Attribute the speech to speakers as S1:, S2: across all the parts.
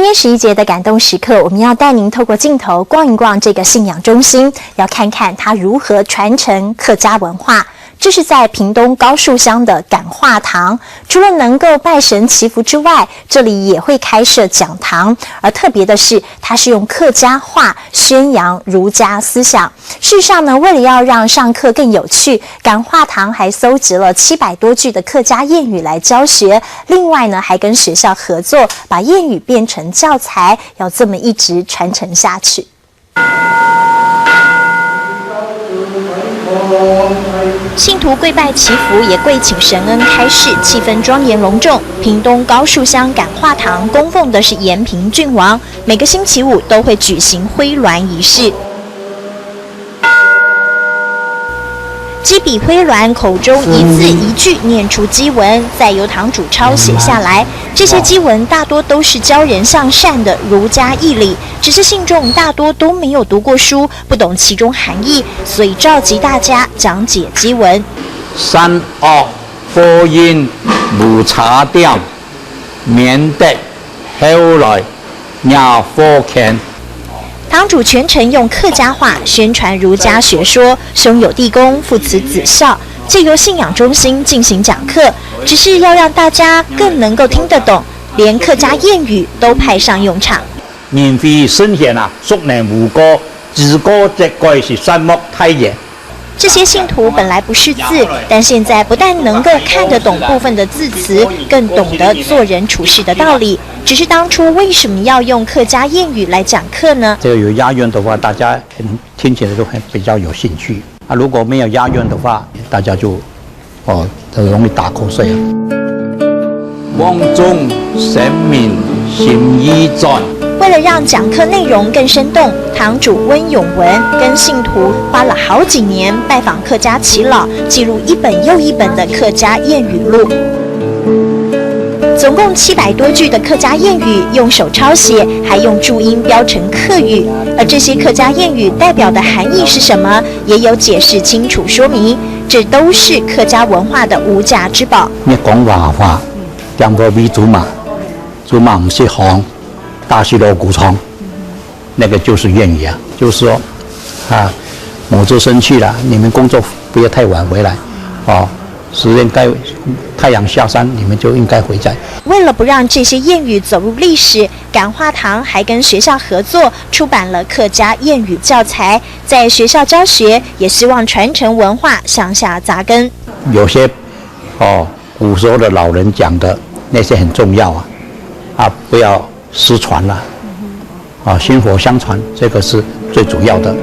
S1: 今天11节的感动时刻，我们要带您透过镜头逛一逛这个信仰中心，要看看它如何传承客家文化。这是在屏东高树乡的感化堂，除了能够拜神祈福之外，这里也会开设讲堂。而特别的是，它是用客家话宣扬儒家思想。事实上呢，为了要让上课更有趣，感化堂还搜集了700多句的客家谚语来教学。另外呢，还跟学校合作，把谚语变成教材，要这么一直传承下去。信徒跪拜祈福，也跪请神恩开示，气氛庄严隆重。屏东高树乡感化堂供奉的是延平郡王，每个星期五都会举行挥銮仪式。基笔挥銮，口中一字一句念出基文，再由堂主抄写下来。这些基文大多都是教人向善的儒家义理，只是信众大多都没有读过书，不懂其中含义，所以召集大家讲解基文。
S2: 善惡科因無差點，免得後來也科看。
S1: 堂主全程用客家话宣传儒家学说，兄友弟恭，父慈子孝，借由信仰中心进行讲课，只是要让大家更能够听得懂，连客家谚语都派上用场。
S2: 年費聖賢啊，熟能無過，自過隻蓋是山木太爺。
S1: 这些信徒本来不识字，但现在不但能够看得懂部分的字词，更懂得做人处事的道理。只是当初为什么要用客家谚语来讲课呢？
S2: 这个有押韵的话，大家听起来都比较有兴趣啊。如果没有押韵的话，大家就很容易打瞌睡了。望中神明心意在。
S1: 为了让讲课内容更生动，堂主温永文跟信徒花了好几年拜访客家耆老，记录一本又一本的客家谚语录。总共700多句的客家谚语，用手抄写，还用注音标成客语。而这些客家谚语代表的含义是什么，也有解释清楚说明。这都是客家文化的无价之宝。
S2: 你讲话，点个为主嘛，主嘛不是行。大西锣鼓窗，那个就是谚语啊，就是说，某周生气了，你们工作不要太晚回来，时间该太阳下山，你们就应该回家。
S1: 为了不让这些谚语走入历史，感化堂还跟学校合作，出版了客家谚语教材，在学校教学，也希望传承文化向下扎根。
S2: 有些古时候的老人讲的那些很重要不要失传了，薪火相传，这个是最主要的。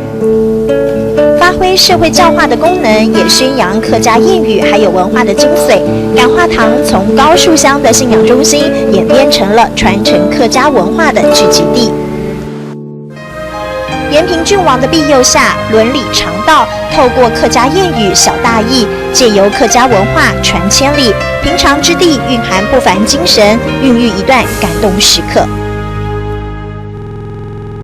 S1: 发挥社会教化的功能，也宣扬客家谚语还有文化的精髓。感化堂从高树乡的信仰中心演变成了传承客家文化的聚集地。延平郡王的庇佑下，伦理常道，透过客家谚语晓大义，借由客家文化传千里。平常之地蕴含不凡精神，孕育一段感动时刻。